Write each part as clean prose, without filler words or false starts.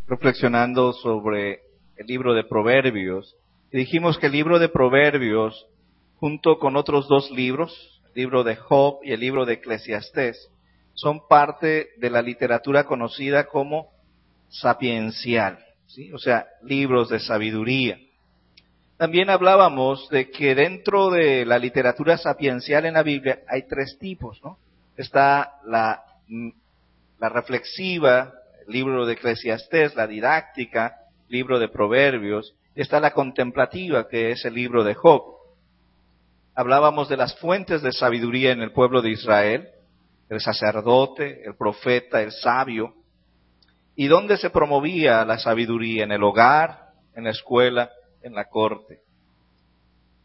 reflexionando sobre el libro de Proverbios, y dijimos que el libro de Proverbios, junto con otros dos libros, el libro de Job y el libro de Eclesiastés, son parte de la literatura conocida como sapiencial, ¿sí? O sea, libros de sabiduría. También hablábamos de que dentro de la literatura sapiencial en la Biblia hay tres tipos, ¿no? Está la reflexiva, el libro de Eclesiastés, la didáctica, libro de Proverbios, y está la contemplativa, que es el libro de Job. Hablábamos de las fuentes de sabiduría en el pueblo de Israel, el sacerdote, el profeta, el sabio, y dónde se promovía la sabiduría, en el hogar, en la escuela, en la corte.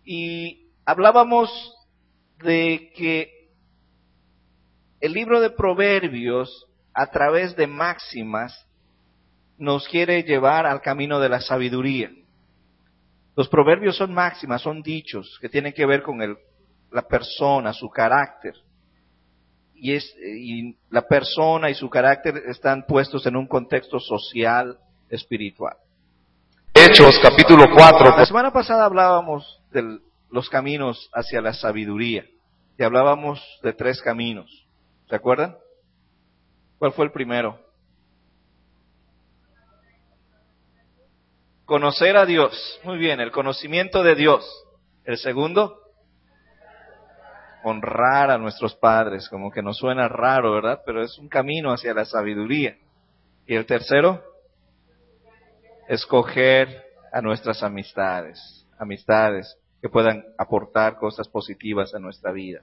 Y hablábamos de que el libro de Proverbios, a través de máximas, nos quiere llevar al camino de la sabiduría. Los proverbios son máximas, son dichos que tienen que ver con la persona, su carácter. Y la persona y su carácter están puestos en un contexto social, espiritual. Hechos, capítulo 4. La semana pasada hablábamos de los caminos hacia la sabiduría. Y hablábamos de tres caminos. ¿Se acuerdan? ¿Cuál fue el primero? Conocer a Dios. Muy bien, el conocimiento de Dios. El segundo, honrar a nuestros padres. Como que nos suena raro, ¿verdad? Pero es un camino hacia la sabiduría. Y el tercero, escoger a nuestras amistades. Amistades que puedan aportar cosas positivas a nuestra vida.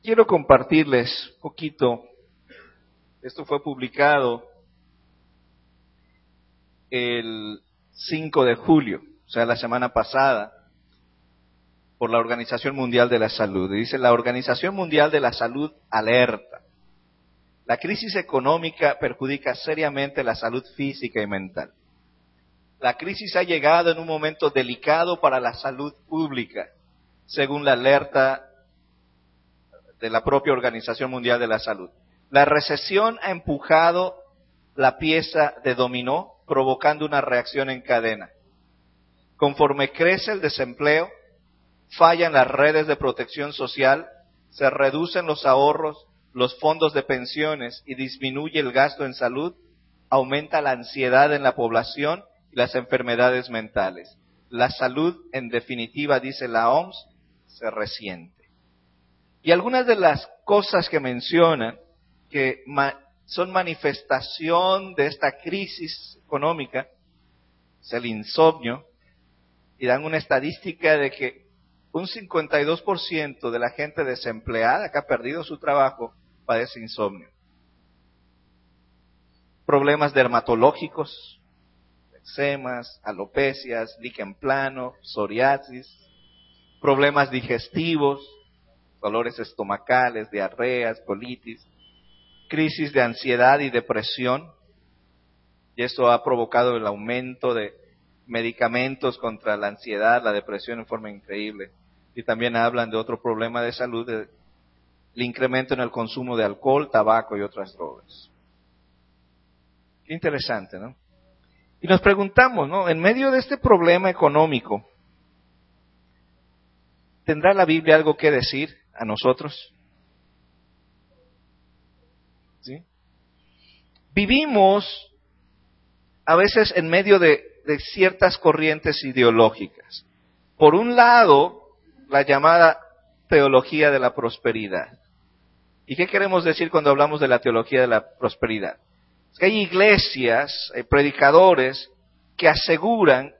Quiero compartirles un poquito. Esto fue publicado el 5 de julio, o sea, la semana pasada, por la Organización Mundial de la Salud. Y dice: la Organización Mundial de la Salud alerta. La crisis económica perjudica seriamente la salud física y mental. La crisis ha llegado en un momento delicado para la salud pública, según la alerta de la propia Organización Mundial de la Salud. La recesión ha empujado la pieza de dominó, provocando una reacción en cadena. Conforme crece el desempleo, fallan las redes de protección social, se reducen los ahorros, los fondos de pensiones y disminuye el gasto en salud, aumenta la ansiedad en la población y las enfermedades mentales. La salud, en definitiva, dice la OMS, se resiente. Y algunas de las cosas que mencionan, que son manifestación de esta crisis económica, es el insomnio, y dan una estadística de que un 52% de la gente desempleada que ha perdido su trabajo padece insomnio. Problemas dermatológicos, eczemas, alopecias, líquen plano, psoriasis, problemas digestivos, dolores estomacales, diarreas, colitis, crisis de ansiedad y depresión, y eso ha provocado el aumento de medicamentos contra la ansiedad, la depresión en forma increíble. Y también hablan de otro problema de salud, el incremento en el consumo de alcohol, tabaco y otras drogas. Qué interesante, ¿no? Y nos preguntamos, ¿no? En medio de este problema económico, ¿tendrá la Biblia algo que decir a nosotros? ¿Sí? Vivimos a veces en medio de ciertas corrientes ideológicas. Por un lado, la llamada teología de la prosperidad. ¿Y qué queremos decir cuando hablamos de la teología de la prosperidad? Es que hay iglesias, hay predicadores que aseguran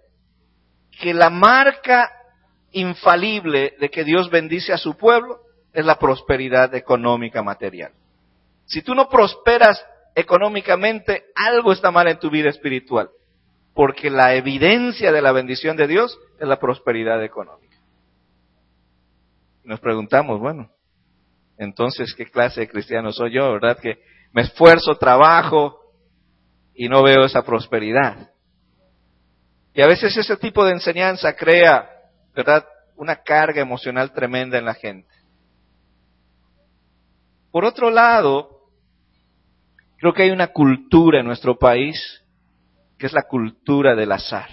que la marca infalible de que Dios bendice a su pueblo es la prosperidad económica material. Si tú no prosperas económicamente, algo está mal en tu vida espiritual, porque la evidencia de la bendición de Dios es la prosperidad económica. Nos preguntamos, bueno, entonces, ¿qué clase de cristiano soy yo, verdad? Que me esfuerzo, trabajo y no veo esa prosperidad. Y a veces ese tipo de enseñanza crea, ¿verdad?, una carga emocional tremenda en la gente. Por otro lado, Creo que hay una cultura en nuestro país que es la cultura del azar.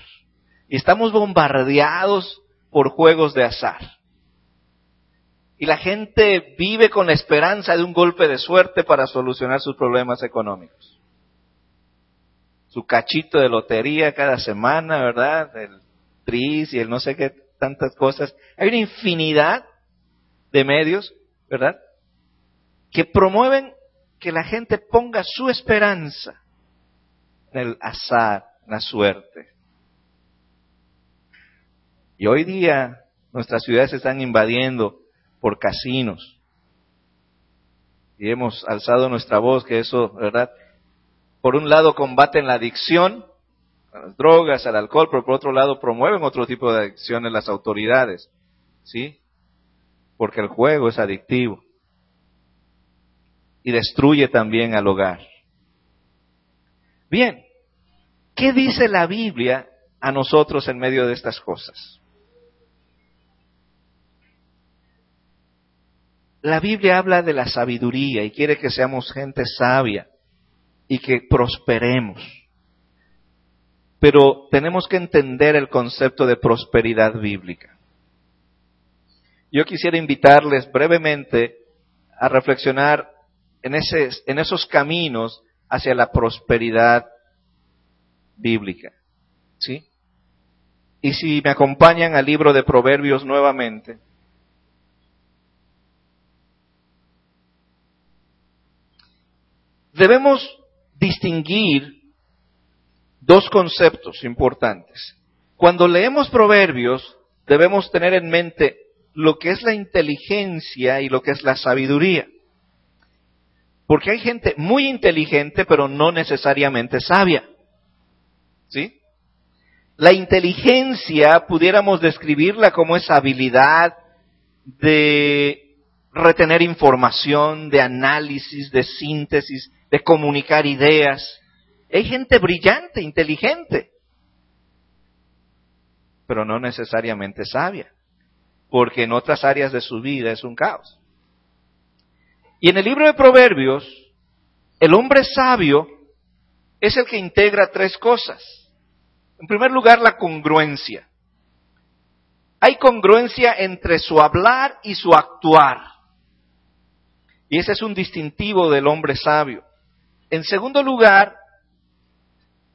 Y estamos bombardeados por juegos de azar. Y la gente vive con la esperanza de un golpe de suerte para solucionar sus problemas económicos. Su cachito de lotería cada semana, ¿verdad? El tris y el no sé qué, tantas cosas. Hay una infinidad de medios, ¿verdad?, que promueven que la gente ponga su esperanza en el azar, en la suerte. Y hoy día nuestras ciudades se están invadiendo por casinos. Y hemos alzado nuestra voz que eso, ¿verdad?, por un lado combaten la adicción a las drogas, al alcohol, pero por otro lado promueven otro tipo de adicciones las autoridades, ¿sí? Porque el juego es adictivo y destruye también al hogar. Bien, ¿qué dice la Biblia a nosotros en medio de estas cosas? La Biblia habla de la sabiduría y quiere que seamos gente sabia y que prosperemos. Pero tenemos que entender el concepto de prosperidad bíblica. Yo quisiera invitarles brevemente a reflexionar en esos caminos hacia la prosperidad bíblica, ¿sí? Y si me acompañan al libro de Proverbios nuevamente. Debemos distinguir dos conceptos importantes. Cuando leemos Proverbios, debemos tener en mente lo que es la inteligencia y lo que es la sabiduría. Porque hay gente muy inteligente, pero no necesariamente sabia. ¿Sí? La inteligencia pudiéramos describirla como esa habilidad de retener información, de análisis, de síntesis, de comunicar ideas. Hay gente brillante, inteligente, pero no necesariamente sabia, porque en otras áreas de su vida es un caos. Y en el libro de Proverbios, el hombre sabio es el que integra tres cosas. En primer lugar, la congruencia. Hay congruencia entre su hablar y su actuar. Y ese es un distintivo del hombre sabio. En segundo lugar,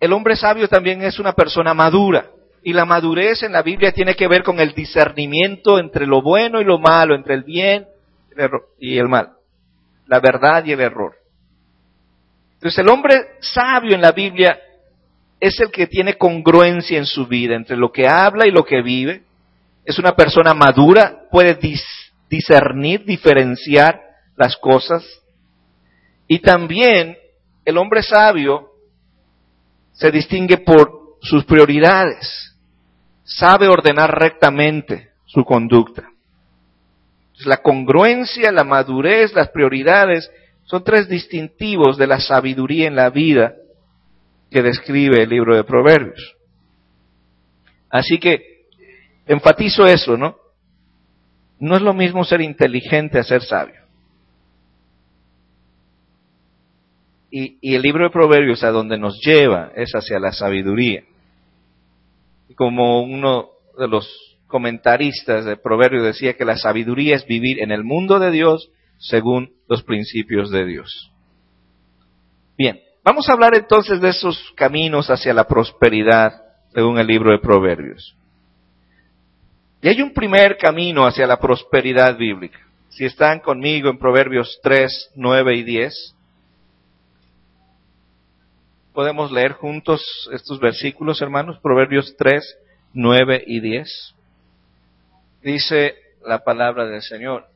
el hombre sabio también es una persona madura. Y la madurez en la Biblia tiene que ver con el discernimiento entre lo bueno y lo malo, entre el bien y el mal, la verdad y el error. Entonces el hombre sabio en la Biblia es el que tiene congruencia en su vida entre lo que habla y lo que vive. Es una persona madura, puede discernir, diferenciar las cosas. Y también el hombre sabio se distingue por sus prioridades. Sabe ordenar rectamente su conducta. La congruencia, la madurez, las prioridades son tres distintivos de la sabiduría en la vida que describe el libro de Proverbios. Así que enfatizo eso, ¿no? No es lo mismo ser inteligente a ser sabio. Y el libro de Proverbios a donde nos lleva es hacia la sabiduría. Y como uno de los comentaristas de Proverbios decía que la sabiduría es vivir en el mundo de Dios según los principios de Dios. Bien, vamos a hablar entonces de esos caminos hacia la prosperidad según el libro de Proverbios. Y hay un primer camino hacia la prosperidad bíblica. Si están conmigo en Proverbios 3, 9 y 10, podemos leer juntos estos versículos, hermanos. Proverbios 3, 9 y 10. Dice la palabra del Señor: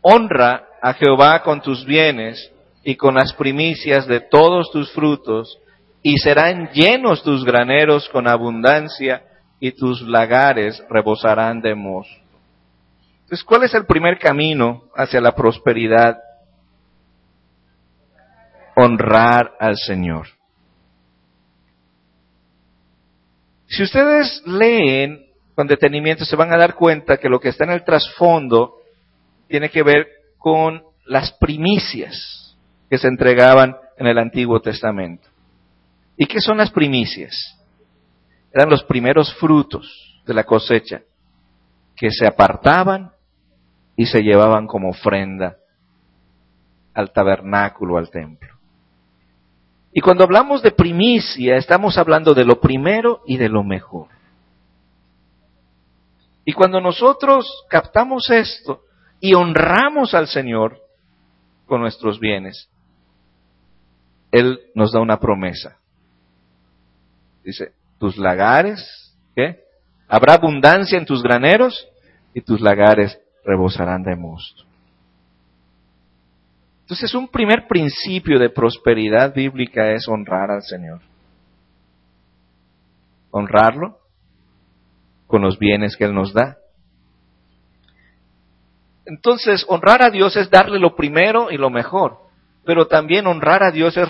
honra a Jehová con tus bienes y con las primicias de todos tus frutos, y serán llenos tus graneros con abundancia, y tus lagares rebosarán de mosto. Entonces, ¿cuál es el primer camino hacia la prosperidad? Honrar al Señor. Si ustedes leen con detenimiento, se van a dar cuenta que lo que está en el trasfondo tiene que ver con las primicias que se entregaban en el Antiguo Testamento. ¿Y qué son las primicias? Eran los primeros frutos de la cosecha que se apartaban y se llevaban como ofrenda al tabernáculo, al templo. Y cuando hablamos de primicia, estamos hablando de lo primero y de lo mejor. Y cuando nosotros captamos esto y honramos al Señor con nuestros bienes, Él nos da una promesa. Dice, tus lagares, ¿qué? Habrá abundancia en tus graneros y tus lagares rebosarán de mosto. Entonces, un primer principio de prosperidad bíblica es honrar al Señor. Honrarlo con los bienes que Él nos da. Entonces, honrar a Dios es darle lo primero y lo mejor, pero también honrar a Dios es